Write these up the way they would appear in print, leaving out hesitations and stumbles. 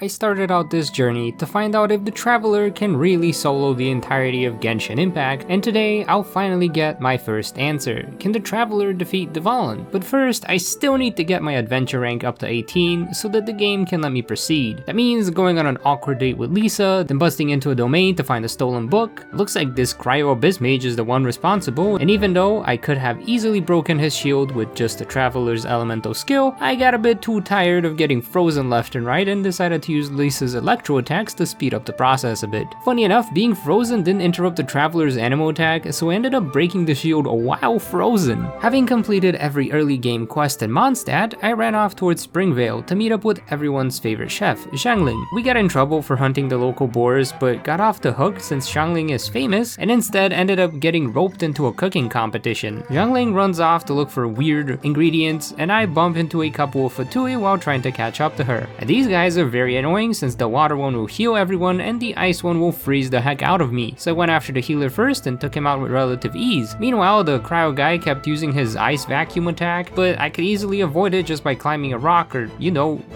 I started out this journey to find out if the Traveler can really solo the entirety of Genshin Impact, and today I'll finally get my first answer. Can the Traveler defeat Dvalin? But first, I still need to get my adventure rank up to 18 so that the game can let me proceed. That means going on an awkward date with Lisa, then busting into a domain to find a stolen book. Looks like this Cryo Abyss Mage is the one responsible, and even though I could have easily broken his shield with just the Traveler's elemental skill, I got a bit too tired of getting frozen left and right and decided to use Lisa's electro attacks to speed up the process a bit. Funny enough, being frozen didn't interrupt the Traveler's animal attack, so I ended up breaking the shield while frozen. Having completed every early game quest in Mondstadt, I ran off towards Springvale to meet up with everyone's favorite chef, Xiangling. We got in trouble for hunting the local boars, but got off the hook since Xiangling is famous, and instead ended up getting roped into a cooking competition. Xiangling runs off to look for weird ingredients, and I bump into a couple of Fatui while trying to catch up to her. And these guys are very annoying since the water one will heal everyone and the ice one will freeze the heck out of me, so I went after the healer first and took him out with relative ease. Meanwhile, the cryo guy kept using his ice vacuum attack, but I could easily avoid it just by climbing a rock or,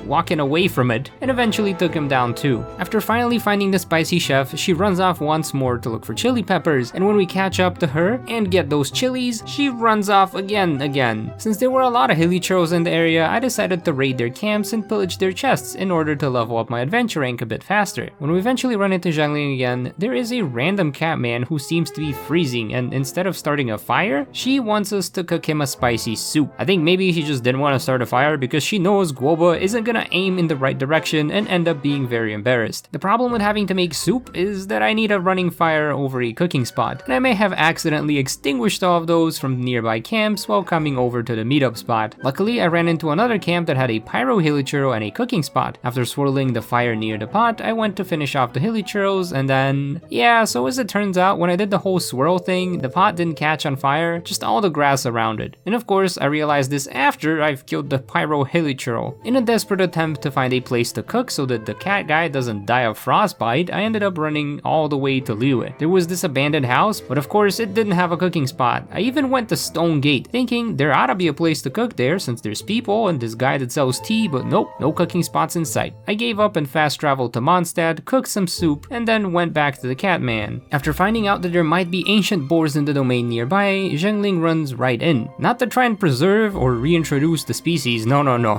walking away from it, and eventually took him down too. After finally finding the spicy chef, she runs off once more to look for chili peppers, and when we catch up to her and get those chilies, she runs off again. Since there were a lot of hilly churros in the area, I decided to raid their camps and pillage their chests in order to level up my adventure rank a bit faster. When we eventually run into Xiangling again, there is a random cat man who seems to be freezing, and instead of starting a fire, she wants us to cook him a spicy soup. I think maybe she just didn't want to start a fire because she knows Guoba isn't gonna aim in the right direction and end up being very embarrassed. The problem with having to make soup is that I need a running fire over a cooking spot, and I may have accidentally extinguished all of those from nearby camps while coming over to the meetup spot. Luckily, I ran into another camp that had a pyro hilichurro and a cooking spot. After swirling the fire near the pot, I went to finish off the hilichurros, and then so as it turns out, when I did the whole swirl thing, the pot didn't catch on fire, just all the grass around it. And of course, I realized this after I've killed the pyro hilichurro. In a desperate attempt to find a place to cook so that the cat guy doesn't die of frostbite, I ended up running all the way to Liyue. There was this abandoned house, but of course it didn't have a cooking spot. I even went to Stone Gate, thinking there ought to be a place to cook there since there's people and this guy that sells tea, but nope, no cooking spots in sight. I gave up and fast traveled to Mondstadt, cooked some soup, and then went back to the Catman. After finding out that there might be ancient boars in the domain nearby, Xiangling runs right in. Not to try and preserve or reintroduce the species, no,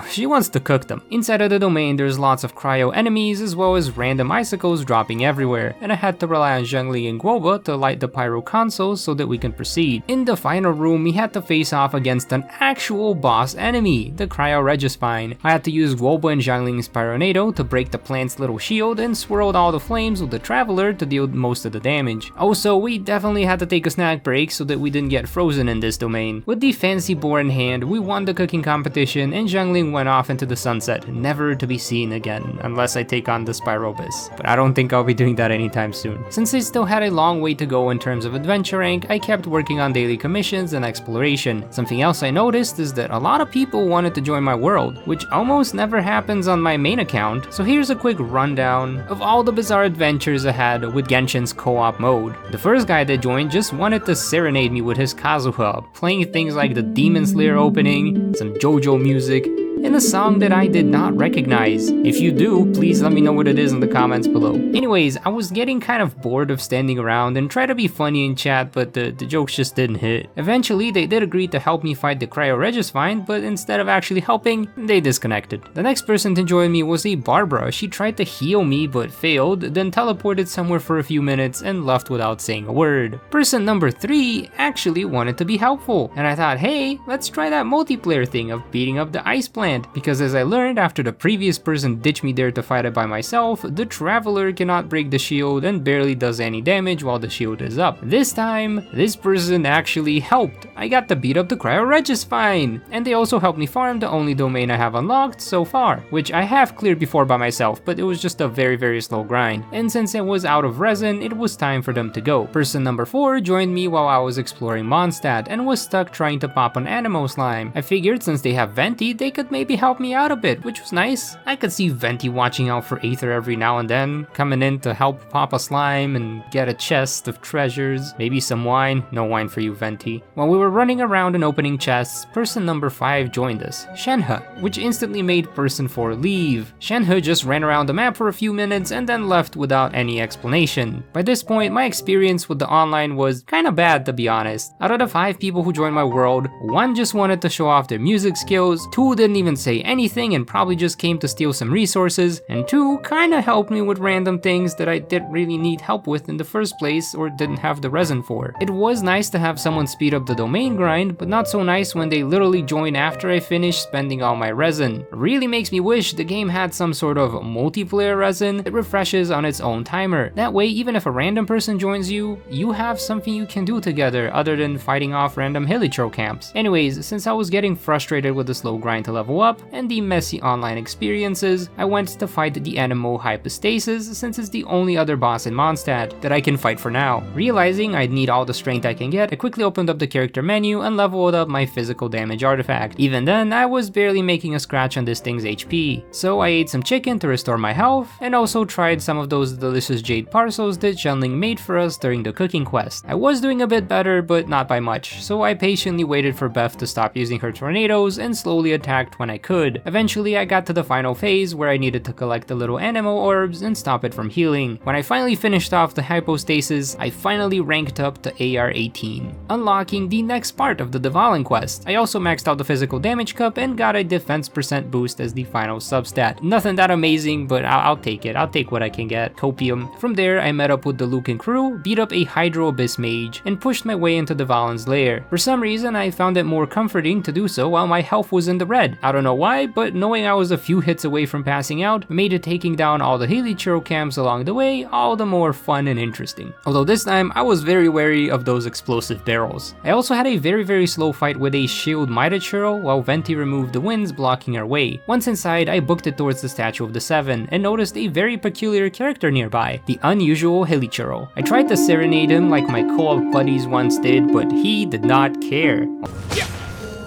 she wants to cook them. Inside of the domain there's lots of cryo enemies as well as random icicles dropping everywhere, and I had to rely on Xiangling and Guoba to light the pyro consoles so that we can proceed. In the final room, we had to face off against an actual boss enemy, the Cryo Regispine. I had to use Guoba and Xiangling's Pyronado to break the plant's little shield and swirled all the flames with the Traveler to deal most of the damage. Also, we definitely had to take a snack break so that we didn't get frozen in this domain. With the fancy boar in hand, we won the cooking competition and Xiangling went off into the sunset, never to be seen again, unless I take on the Spirobus. But I don't think I'll be doing that anytime soon. Since I still had a long way to go in terms of adventure rank, I kept working on daily commissions and exploration. Something else I noticed is that a lot of people wanted to join my world, which almost never happens on my main account, so here's a quick rundown of all the bizarre adventures I had with Genshin's co-op mode. The first guy that joined just wanted to serenade me with his Kazuha, playing things like the Demon Slayer opening, some JoJo music, and a song that I did not recognize. If you do, please let me know what it is in the comments below. Anyways, I was getting kind of bored of standing around and try to be funny in chat, but the jokes just didn't hit. Eventually, they did agree to help me fight the Cryo Regispine, but instead of actually helping, they disconnected. The next person to join me was a Barbara. She tried to heal me but failed, then teleported somewhere for a few minutes and left without saying a word. Person number 3 actually wanted to be helpful, and I thought, hey, let's try that multiplayer thing of beating up the ice plant. Because as I learned after the previous person ditched me there to fight it by myself, the Traveler cannot break the shield and barely does any damage while the shield is up. This time, this person actually helped. I got to beat up the Cryo Regispine, and they also helped me farm the only domain I have unlocked so far, which I have cleared before by myself, but it was just a very slow grind. And since it was out of resin, it was time for them to go. Person number 4 joined me while I was exploring Mondstadt and was stuck trying to pop an Animo slime. I figured since they have Venti, they could maybe maybe help me out a bit, which was nice. I could see Venti watching out for Aether every now and then, coming in to help pop a slime and get a chest of treasures, maybe some wine. No wine for you, Venti. While we were running around and opening chests, person number 5 joined us, Shenhe, which instantly made person 4 leave. Shenhe just ran around the map for a few minutes and then left without any explanation. By this point, my experience with the online was kinda bad, to be honest. Out of the 5 people who joined my world, 1 just wanted to show off their music skills, 2 didn't even say anything and probably just came to steal some resources, and 2 kinda helped me with random things that I didn't really need help with in the first place or didn't have the resin for. It was nice to have someone speed up the domain grind, but not so nice when they literally join after I finished spending all my resin. It really makes me wish the game had some sort of multiplayer resin that refreshes on its own timer. That way, even if a random person joins you, you have something you can do together other than fighting off random Hilichurro camps. Anyways, since I was getting frustrated with the slow grind to level up and the messy online experiences, I went to fight the animal Hypostasis since it's the only other boss in Mondstadt that I can fight for now. Realizing I'd need all the strength I can get, I quickly opened up the character menu and leveled up my physical damage artifact. Even then, I was barely making a scratch on this thing's HP. So I ate some chicken to restore my health, and also tried some of those delicious jade parcels that Zhenling made for us during the cooking quest. I was doing a bit better, but not by much, so I patiently waited for Beth to stop using her tornadoes and slowly attacked when I could. Eventually, I got to the final phase where I needed to collect the little animal orbs and stop it from healing. When I finally finished off the Hypostasis, I finally ranked up to AR 18, unlocking the next part of the Dvalin quest. I also maxed out the physical damage cup and got a defense percent boost as the final substat. Nothing that amazing, but I'll take it. I'll take what I can get. Copium. From there, I met up with the Lucan crew, beat up a Hydro Abyss mage, and pushed my way into Dvalin's lair. For some reason, I found it more comforting to do so while my health was in the red. I don't know why, but knowing I was a few hits away from passing out made it taking down all the Hilichurro camps along the way all the more fun and interesting. Although this time, I was very wary of those explosive barrels. I also had a very slow fight with a shield Churro while Venti removed the winds blocking our way. Once inside, I booked it towards the Statue of the Seven and noticed a very peculiar character nearby, the unusual Hilichurro. I tried to serenade him like my co-op buddies once did, but he did not care.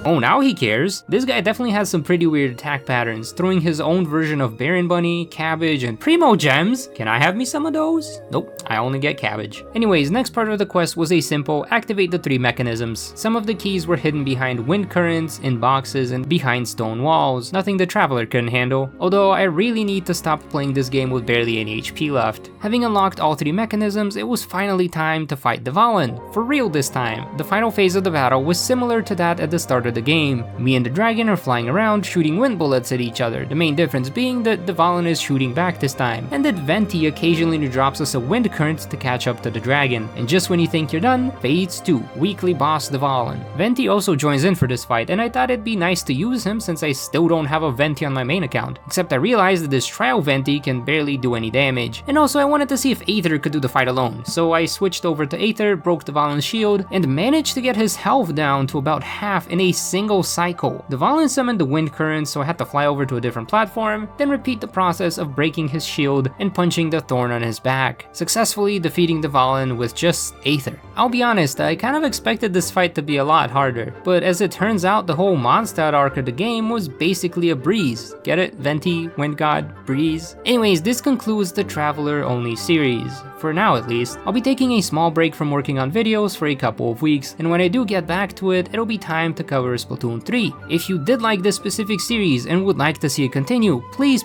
Oh, now he cares. This guy definitely has some pretty weird attack patterns, throwing his own version of Baron Bunny, Cabbage, and Primo Gems. Can I have me some of those? Nope, I only get Cabbage. Anyways, next part of the quest was a simple activate the 3 mechanisms. Some of the keys were hidden behind wind currents, in boxes, and behind stone walls, nothing the Traveler couldn't handle. Although I really need to stop playing this game with barely any HP left. Having unlocked all 3 mechanisms, it was finally time to fight Dvalin. For real this time. The final phase of the battle was similar to that at the start of the game. Me and the dragon are flying around shooting wind bullets at each other, the main difference being that Dvalin is shooting back this time, and that Venti occasionally drops us a wind current to catch up to the dragon. And just when you think you're done, Phase 2, weekly boss Dvalin. Venti also joins in for this fight, and I thought it'd be nice to use him since I still don't have a Venti on my main account, except I realized that this trial Venti can barely do any damage. And also I wanted to see if Aether could do the fight alone, so I switched over to Aether, broke Dvalin's shield, and managed to get his health down to about half in a single cycle. Dvalin summoned the wind current, so I had to fly over to a different platform, then repeat the process of breaking his shield and punching the thorn on his back, successfully defeating Dvalin with just Aether. I'll be honest, I kind of expected this fight to be a lot harder, but as it turns out, the whole Mondstadt arc of the game was basically a breeze. Get it? Venti, Wind God, breeze. Anyways, this concludes the Traveler only series. For now at least. I'll be taking a small break from working on videos for a couple of weeks, and when I do get back to it, it'll be time to cover Splatoon 3. If you did like this specific series and would like to see it continue, please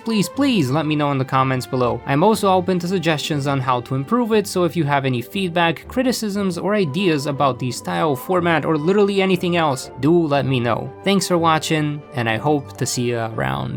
let me know in the comments below. I'm also open to suggestions on how to improve it, so if you have any feedback, criticisms, or ideas about the style, format, or literally anything else, do let me know. Thanks for watching, and I hope to see you around.